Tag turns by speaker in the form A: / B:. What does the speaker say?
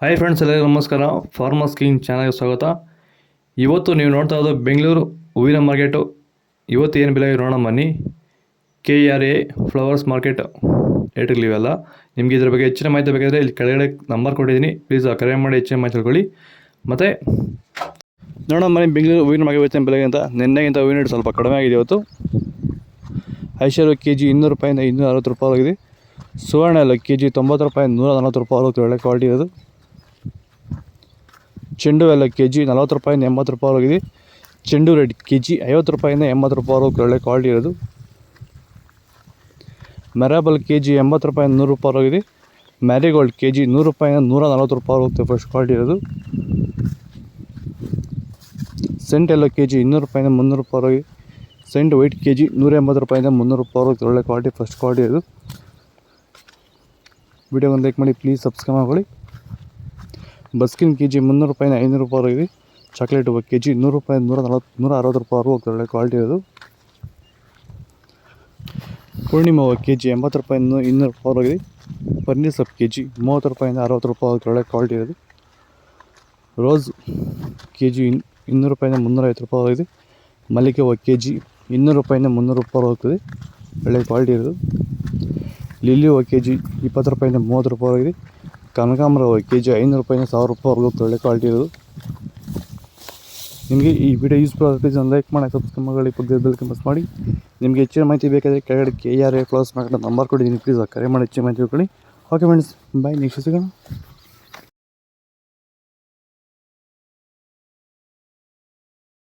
A: Hi friends, ಎಲ್ಲರಿಗೂ ನಮಸ್ಕಾರ. Farmers king ಚಾನಲ್ಗೆ ಸ್ವಾಗತ. ಇವತ್ತು ನೀವು ನೋಡ್ತಾ ಇರೋದು ಬೆಂಗಳೂರು ಹೂವಿನ ಮಾರ್ಕೆಟು. ಇವತ್ತು ಏನು ಬೆಲೆ ನೋಡೋಣ ಬನ್ನಿ. KRA ಫ್ಲವರ್ಸ್ ಮಾರ್ಕೆಟ್ ರೇಟ್ಗಳಿವೆಲ್ಲ. ನಿಮಗೆ ಇದ್ರ ಬಗ್ಗೆ ಹೆಚ್ಚಿನ ಮಾಹಿತಿ ಬೇಕಾದರೆ ಇಲ್ಲಿ ಕೆಳಗಡೆ ನಂಬರ್ ಕೊಟ್ಟಿದ್ದೀನಿ, ಪ್ಲೀಸ್ ಕರೆ ಮಾಡಿ ಹೆಚ್ಚಿನ ಮಾಹಿತಿ ತಿಳ್ಕೊಳ್ಳಿ. ಮತ್ತು ನೋಡೋಣ ಬನ್ನಿ, ಬೆಂಗಳೂರು ಹೂವಿನ ಮಾರ್ಕೆಟ್ ಇವತ್ತಿನ ಬೆಲೆಗಿಂತ ನಿನ್ನೆಗಿಂತ ಹೂವಿನ ರೇಟ್ ಸ್ವಲ್ಪ ಕಡಿಮೆ ಆಗಿದೆ. ಇವತ್ತು ಐಶ್ವರ್ಯ KG 200 ರೂಪಾಯಿಂದ 260 ರೂಪಾಯಿ ಆಗಿದೆ. ಸುವರ್ಣ ಎಲ್ಲ KG 90 ರೂಪಾಯಿ 140 ರೂಪಾಯಿ ಆಗುತ್ತೆ. ಒಳ್ಳೆ ಕ್ವಾಲಿಟಿ ಇರೋದು. ಚೆಂಡು ಎಲ್ಲ KG 40 ರೂಪಾಯಿಂದ 80 ರೂಪಾಯಿ ಆಗಿದೆ. ಚೆಂಡು ರೆಡ್ KG 50 ರೂಪಾಯಿಂದ 80 ರೂಪಾಯಿ ಒಳ್ಳೆ ಕ್ವಾಲಿಟಿ ಇರೋದು. ಮೆರಾಬಲ್ KG 80 ರೂಪಾಯಿಂದ 100 ರೂಪಾಯಿ ಆಗಿದೆ. ಮ್ಯಾರಿಗೋಲ್ಡ್ KG 100 ರೂಪಾಯಿಂದ 140 ರೂಪಾಯಿ ಹೋಗುತ್ತೆ. ಫಸ್ಟ್ ಕ್ವಾಲಿಟಿ ಇರೋದು. ಸೆಂಟ್ ಎಲ್ಲ KG 200 ರೂಪಾಯಿಂದ 300 ರೂಪಾಯಿ ಆಗಿದೆ. ಸೆಂಟ್ ವೈಟ್ KG 180 ರೂಪಾಯಿಂದ 300 ರೂಪಾಯಿ ಹೋಗುತ್ತೆ. ಒಳ್ಳೆ ಕ್ವಾಲಿಟಿ, ಫಸ್ಟ್ ಕ್ವಾಲಿಟಿ ಇರೋದು. ವಿಡಿಯೋಗೊಂದು ಲೈಕ್ ಮಾಡಿ, ಪ್ಲೀಸ್ ಸಬ್ಸ್ಕ್ರೈಬ್ ಮಾಡ್ಕೊಳ್ಳಿ. ಬಸ್ಕಿನ್ KG 300 ರೂಪಾಯಿಂದ 500 ರೂಪಾಯಿ ಆಗಿದೆ. ಚಾಕ್ಲೇಟ್ ಹೂವು KG 100 ರೂಪಾಯಿಂದ 160 ರೂಪಾಯಿ ಹೋಗುತ್ತೆ. ಒಳ್ಳೆ ಕ್ವಾಲಿಟಿ ಇರೋದು. ಪೂರ್ಣಿಮಾ ಹೂವು KG 80 ರೂಪಾಯಿಂದ 200 ರೂಪಾಯಿ ಆಗಿದೆ. ಪನ್ನೀರ್ ಸೊಪ್ಪು KG 30 ರೂಪಾಯಿಂದ 60 ರೂಪಾಯಿ ಆಗುತ್ತೆ. ಒಳ್ಳೆ ಕ್ವಾಲಿಟಿ ಇರೋದು. ರೋಸ್ KG 200 ರೂಪಾಯಿಂದ 350 ರೂಪಾಯಿ ಆಗಿದೆ. ಮಲ್ಲಿಗೆ ಹೂವು KG 200 ರೂಪಾಯಿಂದ 300 ರೂಪಾಯಿ ಹೋಗ್ತದೆ. ಒಳ್ಳೆ ಕ್ವಾಲಿಟಿ ಇರೋದು. ಲಿಲ್ಲಿ ಹೂವು KG 20 ರೂಪಾಯಿಂದ 30 ರೂಪಾಯಿ ಆಗಿದೆ. ಕನಕಾಂಬರ ಹೂವು KG 500 ರೂಪಾಯಿಂದ 1000 ರೂಪಾಯಿ ಹೋಗುತ್ತೆ. ಒಳ್ಳೆ ಕ್ವಾಲಿಟಿ ಇರೋದು. ನಿಮಗೆ ಈ ವಿಡಿಯೋ ಯೂಸ್ಫುಲ್ ಆಗುತ್ತೆ, ಪ್ಲೀಸ್ ಒಂದು ಲೈಕ್ ಮಾಡಿ, ಸಬ್ಸ್ಕ್ರೈಬ್ ಮಾಡಿ, ಪಕ್ಕದ ಬೆಲ್ ಪ್ರೆಸ್ ಮಾಡಿ. ನಿಮಗೆ ಹೆಚ್ಚಿನ ಮಾಹಿತಿ ಬೇಕಾದರೆ ಕೆಳಗಡೆ KRA ಫ್ಲವರ್ಸ್ ಮಾರ್ಕೆಟ್ ನಂಬರ್ ಕೊಟ್ಟಿದ್ದೀನಿ, ಪ್ಲೀಸ್ ಕರೆ ಮಾಡಿ ಹೆಚ್ಚಿನ ಮಾಹಿತಿ ತಿಳ್ಕೊಳ್ಳಿ. ಓಕೆ ಫ್ರೆಂಡ್ಸ್, ಬಾಯ್, ನೆಕ್ಸ್ಟ್ ಸಿಗೋಣ.